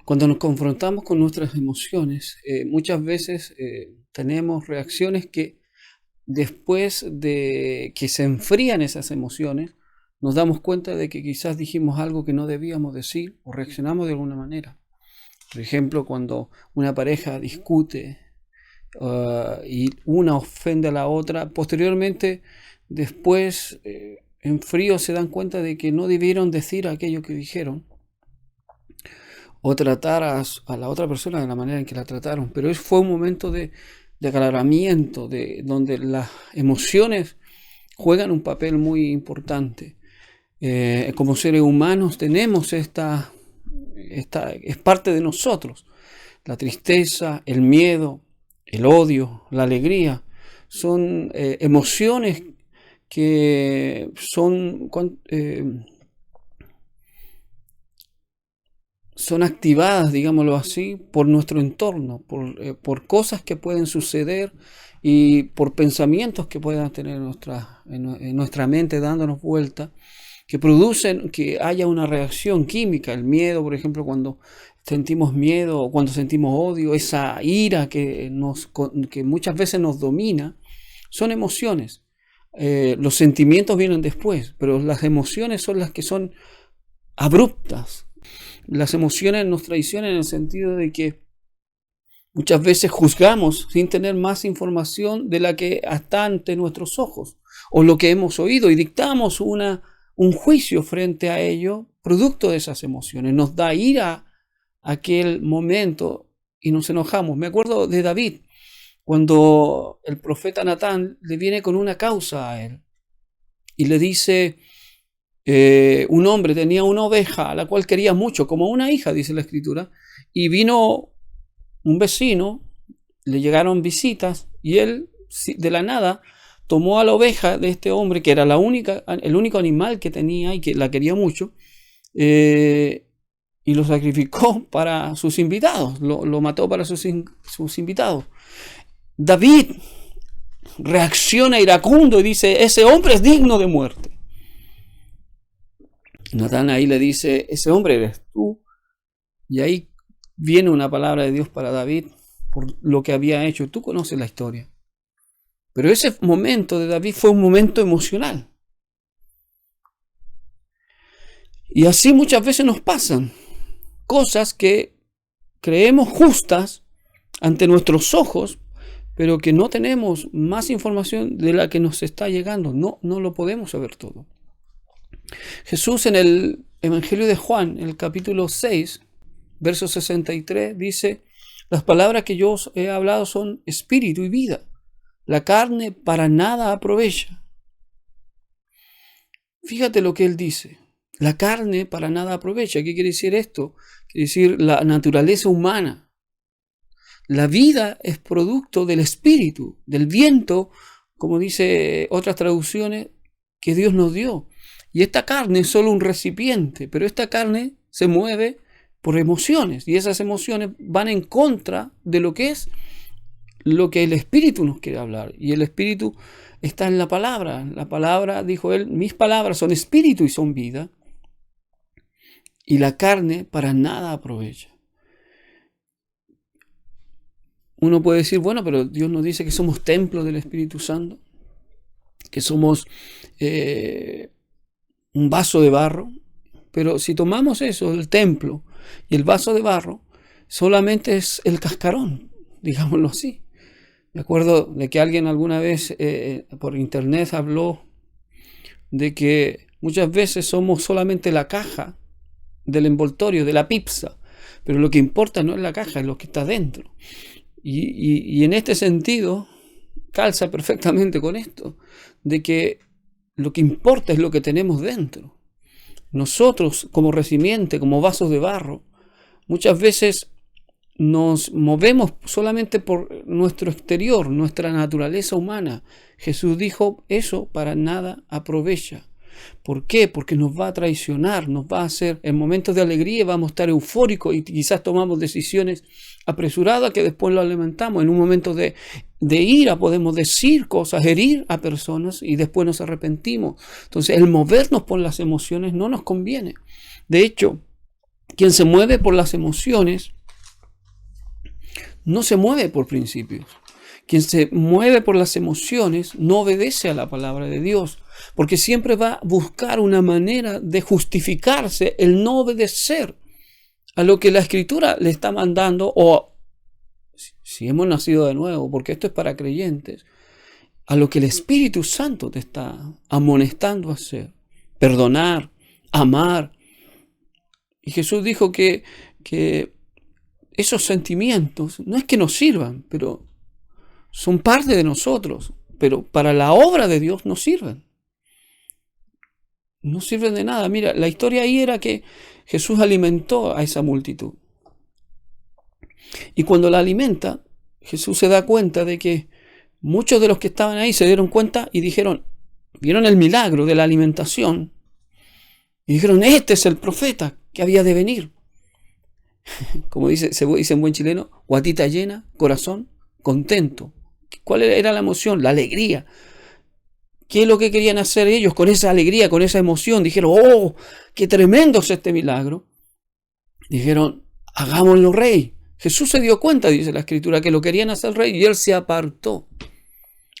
Cuando nos confrontamos con nuestras emociones, muchas veces tenemos reacciones que después de que se enfrían esas emociones, nos damos cuenta de que quizás dijimos algo que no debíamos decir o reaccionamos de alguna manera. Por ejemplo, cuando una pareja discute y una ofende a la otra, posteriormente, después, en frío se dan cuenta de que no debieron decir aquello que dijeron o tratar a la otra persona de la manera en que la trataron. Pero eso fue un momento de aclaramiento, donde las emociones juegan un papel muy importante. Como seres humanos tenemos es parte de nosotros. La tristeza, el miedo, el odio, la alegría, son emociones que son activadas, digámoslo así, por nuestro entorno, por cosas que pueden suceder y por pensamientos que puedan tener en nuestra mente dándonos vuelta, que producen que haya una reacción química. El miedo, por ejemplo, cuando sentimos miedo o cuando sentimos odio, esa ira que muchas veces nos domina, son emociones. Los sentimientos vienen después, pero las emociones son las que son abruptas. Las emociones nos traicionan en el sentido de que muchas veces juzgamos sin tener más información de la que está ante nuestros ojos o lo que hemos oído y dictamos un juicio frente a ello, producto de esas emociones. Nos da ira aquel momento y nos enojamos. Me acuerdo de David, cuando el profeta Natán le viene con una causa a él y le dice: un hombre tenía una oveja a la cual quería mucho, como una hija, dice la escritura, y vino un vecino, le llegaron visitas y él de la nada tomó a la oveja de este hombre, que era el único animal que tenía y que la quería mucho, y lo sacrificó para sus invitados, lo mató para sus invitados. David reacciona iracundo y dice: ese hombre es digno de muerte. Natán ahí le dice: ese hombre eres tú. Y ahí viene una palabra de Dios para David por lo que había hecho. Tú conoces la historia. Pero ese momento de David fue un momento emocional. Y así muchas veces nos pasan cosas que creemos justas ante nuestros ojos, pero que no tenemos más información de la que nos está llegando. No lo podemos saber todo. Jesús en el Evangelio de Juan, en el capítulo 6, verso 63, dice: las palabras que yo os he hablado son espíritu y vida. La carne para nada aprovecha. Fíjate lo que él dice. La carne para nada aprovecha. ¿Qué quiere decir esto? Quiere decir la naturaleza humana. La vida es producto del espíritu, del viento, como dice otras traducciones, que Dios nos dio. Y esta carne es solo un recipiente, pero esta carne se mueve por emociones y esas emociones van en contra de lo que es lo que el Espíritu nos quiere hablar. Y el Espíritu está en la palabra. La palabra, dijo él: mis palabras son espíritu y son vida. Y la carne para nada aprovecha. Uno puede decir: bueno, pero Dios nos dice que somos templo del Espíritu Santo, que somos un vaso de barro. Pero si tomamos eso, el templo y el vaso de barro, solamente es el cascarón, digámoslo así. Me acuerdo de que alguien alguna vez por internet habló de que muchas veces somos solamente la caja del envoltorio, de la pizza, pero lo que importa no es la caja, es lo que está dentro. Y en este sentido calza perfectamente con esto, de que lo que importa es lo que tenemos dentro. Nosotros, como recipiente, como vasos de barro, muchas veces nos movemos solamente por nuestro exterior, nuestra naturaleza humana. Jesús dijo: eso para nada aprovecha. ¿Por qué? Porque nos va a traicionar, nos va a hacer, en momentos de alegría vamos a estar eufóricos y quizás tomamos decisiones apresuradas que después lo lamentamos. En un momento de ira podemos decir cosas, herir a personas y después nos arrepentimos. Entonces el movernos por las emociones no nos conviene. De hecho, Quien se mueve por las emociones no se mueve por principios. Quien se mueve por las emociones no obedece a la palabra de Dios, porque siempre va a buscar una manera de justificarse el no obedecer a lo que la Escritura le está mandando, o si hemos nacido de nuevo, porque esto es para creyentes, a lo que el Espíritu Santo te está amonestando a hacer: perdonar, amar. Y Jesús dijo que esos sentimientos no es que nos sirvan, pero son parte de nosotros, pero para la obra de Dios no sirven. No sirven de nada. Mira, la historia ahí era que Jesús alimentó a esa multitud. Y cuando la alimenta, Jesús se da cuenta de que muchos de los que estaban ahí se dieron cuenta y dijeron, vieron el milagro de la alimentación, y dijeron: este es el profeta que había de venir. Como se dice en buen chileno, guatita llena, corazón contento. ¿Cuál era la emoción? La alegría. ¿Qué es lo que querían hacer ellos con esa alegría, con esa emoción? Dijeron: ¡oh, qué tremendo es este milagro! Dijeron: hagámoslo rey. Jesús se dio cuenta, dice la Escritura, que lo querían hacer rey, y él se apartó.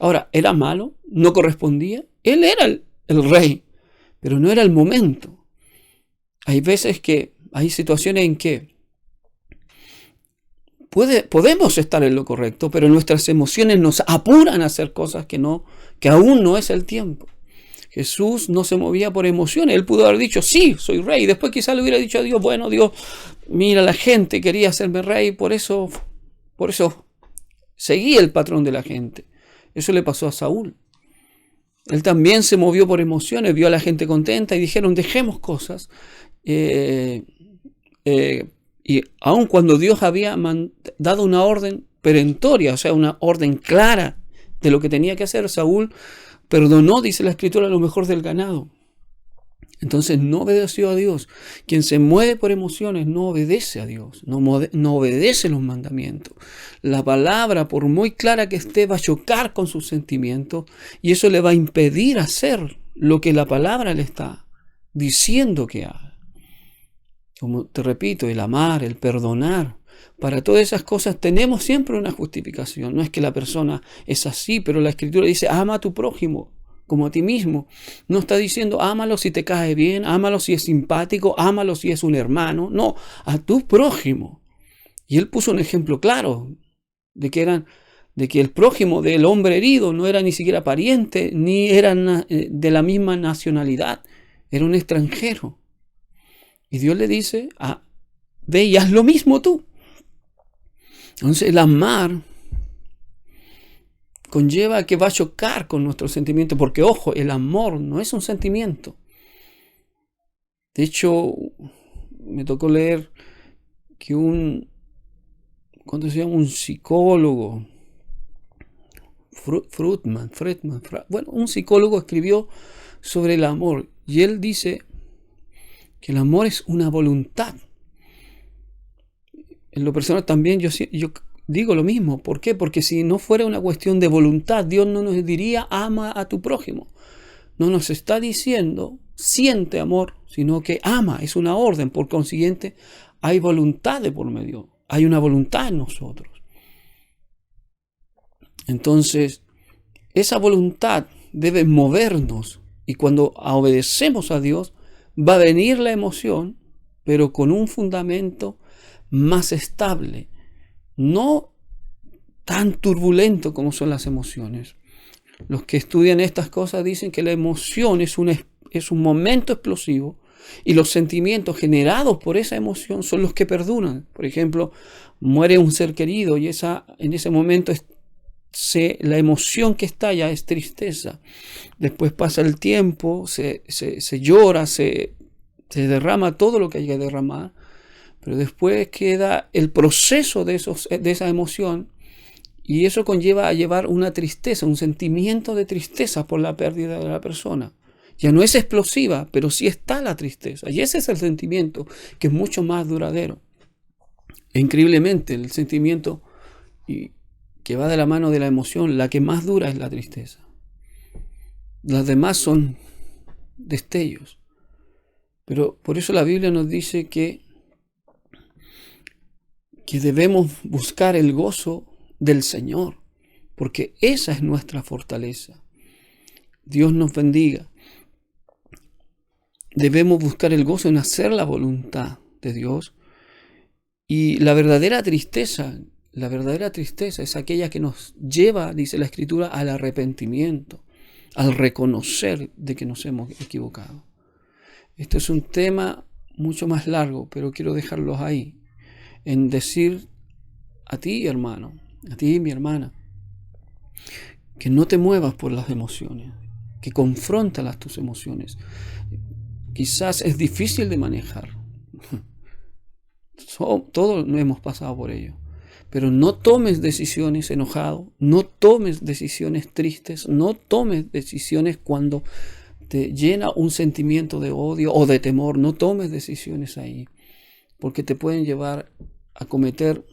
Ahora, ¿era malo? ¿No correspondía? Él era el rey, pero no era el momento. Hay veces que hay situaciones en que podemos estar en lo correcto, pero nuestras emociones nos apuran a hacer cosas que aún no es el tiempo. Jesús no se movía por emociones. Él pudo haber dicho: sí, soy rey. Después quizá le hubiera dicho a Dios: bueno, Dios, mira, la gente quería hacerme rey, por eso seguí el patrón de la gente. Eso le pasó a Saúl. Él también se movió por emociones, vio a la gente contenta y dijeron: dejemos cosas. Y aun cuando Dios había dado una orden perentoria, o sea, una orden clara de lo que tenía que hacer, Saúl perdonó, dice la Escritura, lo mejor del ganado. Entonces no obedeció a Dios. Quien se mueve por emociones no obedece a Dios, no obedece los mandamientos. La palabra, por muy clara que esté, va a chocar con sus sentimientos, y eso le va a impedir hacer lo que la palabra le está diciendo que haga. Como te repito, el amar, el perdonar, para todas esas cosas tenemos siempre una justificación. No es que la persona es así, pero la Escritura dice: ama a tu prójimo como a ti mismo. No está diciendo ámalo si te cae bien, ámalo si es simpático, ámalo si es un hermano. No, a tu prójimo. Y él puso un ejemplo claro de que el prójimo del hombre herido no era ni siquiera pariente, ni era de la misma nacionalidad, era un extranjero. Y Dios le dice: ve y haz lo mismo tú. Entonces el amar conlleva que va a chocar con nuestros sentimientos, porque ojo, el amor no es un sentimiento. De hecho, me tocó leer que un psicólogo, un psicólogo escribió sobre el amor, y él dice que el amor es una voluntad. En lo personal también yo digo lo mismo. ¿Por qué? Porque si no fuera una cuestión de voluntad, Dios no nos diría: ama a tu prójimo. No nos está diciendo siente amor, sino que ama. Es una orden. Por consiguiente, hay voluntad de por medio. Hay una voluntad en nosotros. Entonces, esa voluntad debe movernos. Y cuando obedecemos a Dios, va a venir la emoción, pero con un fundamento más estable, no tan turbulento como son las emociones. Los que estudian estas cosas dicen que la emoción es un momento explosivo, y los sentimientos generados por esa emoción son los que perduran. Por ejemplo, muere un ser querido y en ese momento la emoción que estalla es tristeza. Después pasa el tiempo, se llora, se derrama todo lo que hay que derramar, pero después queda el proceso de esa emoción, y eso conlleva a llevar una tristeza, un sentimiento de tristeza por la pérdida de la persona. Ya no es explosiva, pero sí está la tristeza, y ese es el sentimiento que es mucho más duradero. E increíblemente, el sentimiento que va de la mano de la emoción, la que más dura es la tristeza. Las demás son destellos. Pero por eso la Biblia nos dice que que debemos buscar el gozo del Señor, porque esa es nuestra fortaleza. Dios nos bendiga. Debemos buscar el gozo en hacer la voluntad de Dios. Y la verdadera tristeza es aquella que nos lleva, dice la Escritura, al arrepentimiento, al reconocer de que nos hemos equivocado. Este es un tema mucho más largo, pero quiero dejarlos ahí, en decir a ti, hermano, a ti, mi hermana, que no te muevas por las emociones, que confróntalas tus emociones. Quizás es difícil de manejar. Todos hemos pasado por ello. Pero no tomes decisiones enojado, no tomes decisiones tristes, no tomes decisiones cuando te llena un sentimiento de odio o de temor. No tomes decisiones ahí, porque te pueden llevar a cometer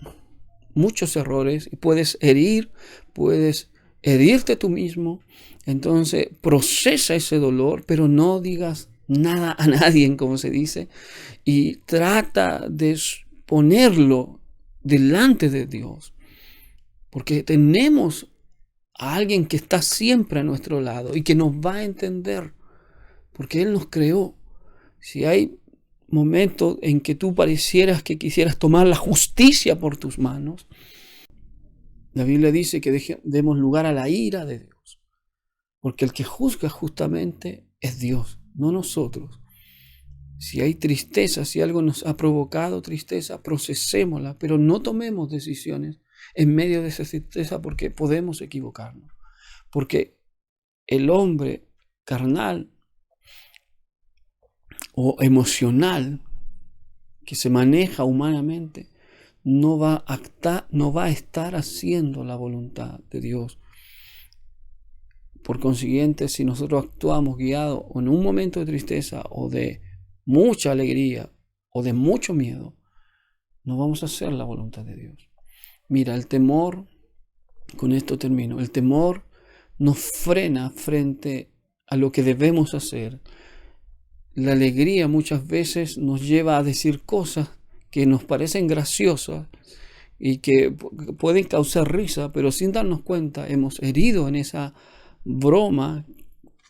muchos errores y puedes herirte tú mismo. Entonces procesa ese dolor, pero no digas nada a nadie, como se dice, y trata de ponerlo delante de Dios, porque tenemos a alguien que está siempre a nuestro lado y que nos va a entender, porque Él nos creó. Si hay momentos en que tú parecieras que quisieras tomar la justicia por tus manos, la Biblia dice que demos lugar a la ira de Dios, porque el que juzga justamente es Dios, no nosotros. Si hay tristeza, si algo nos ha provocado tristeza, procesémosla, pero no tomemos decisiones en medio de esa tristeza, porque podemos equivocarnos. Porque el hombre carnal o emocional que se maneja humanamente no va a estar haciendo la voluntad de Dios. Por consiguiente, si nosotros actuamos guiados en un momento de tristeza o de mucha alegría o de mucho miedo, no vamos a hacer la voluntad de Dios. Mira, el temor, con esto termino, el temor nos frena frente a lo que debemos hacer. La alegría muchas veces nos lleva a decir cosas que nos parecen graciosas y que pueden causar risa, pero sin darnos cuenta hemos herido en esa broma,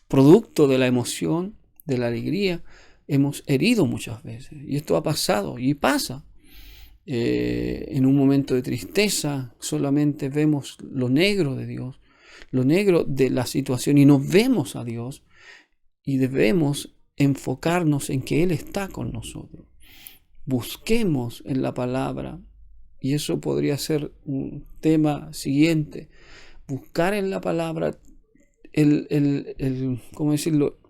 producto de la emoción, de la alegría, hemos herido muchas veces. Y esto ha pasado y pasa. En un momento de tristeza solamente vemos lo negro de Dios, lo negro de la situación, y no vemos a Dios, y debemos enfocarnos en que Él está con nosotros. Busquemos en la palabra, y eso podría ser un tema siguiente, buscar en la palabra ¿cómo decirlo?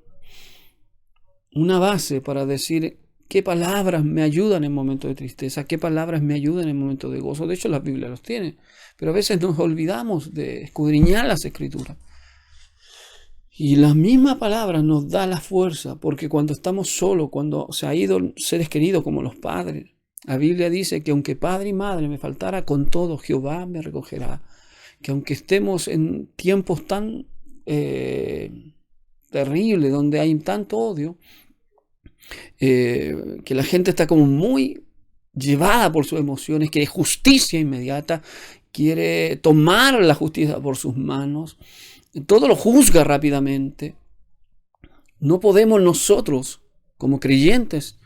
Una base para decir qué palabras me ayudan en momentos de tristeza, qué palabras me ayudan en momentos de gozo. De hecho, la Biblia los tiene, pero a veces nos olvidamos de escudriñar las Escrituras. Y la misma palabra nos da la fuerza, porque cuando estamos solos, cuando se ha ido seres queridos como los padres, la Biblia dice que aunque padre y madre me faltara, con todo Jehová me recogerá. Que aunque estemos en tiempos tan terribles, donde hay tanto odio, que la gente está como muy llevada por sus emociones, quiere justicia inmediata, quiere tomar la justicia por sus manos, todo lo juzga rápidamente. No podemos nosotros, como creyentes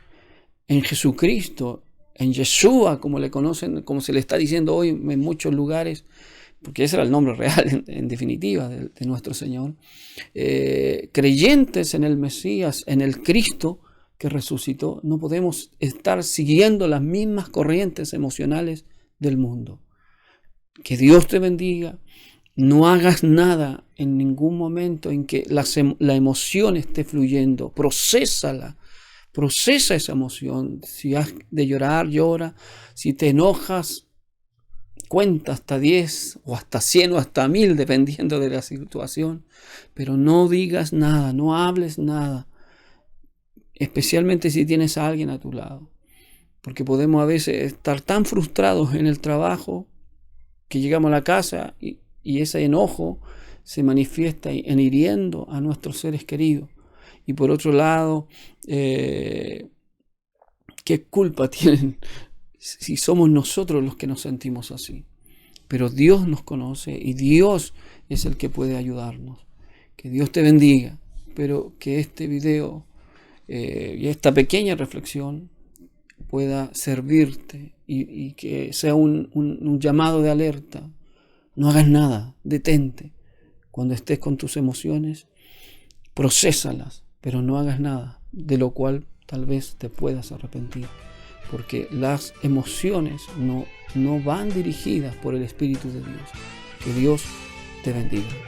en Jesucristo, en Yeshua, como le conocen, como se le está diciendo hoy en muchos lugares, porque ese era el nombre real, en definitiva, de nuestro Señor, creyentes en el Mesías, en el Cristo que resucitó, no podemos estar siguiendo las mismas corrientes emocionales del mundo. Que Dios te bendiga. No hagas nada en ningún momento en que la emoción esté fluyendo. Procésala. Procesa esa emoción. Si has de llorar, llora. Si te enojas, cuenta hasta 10 o hasta 100 o hasta 1000, dependiendo de la situación. Pero no digas nada, no hables nada. Especialmente si tienes a alguien a tu lado. Porque podemos a veces estar tan frustrados en el trabajo que llegamos a la casa y ese enojo se manifiesta en hiriendo a nuestros seres queridos. Y por otro lado, ¿qué culpa tienen si somos nosotros los que nos sentimos así. Pero Dios nos conoce y Dios es el que puede ayudarnos. Que Dios te bendiga, pero que este video y esta pequeña reflexión pueda servirte y que sea un llamado de alerta. No hagas nada, detente. Cuando estés con tus emociones, procésalas, pero no hagas nada, de lo cual tal vez te puedas arrepentir. Porque las emociones no van dirigidas por el Espíritu de Dios. Que Dios te bendiga.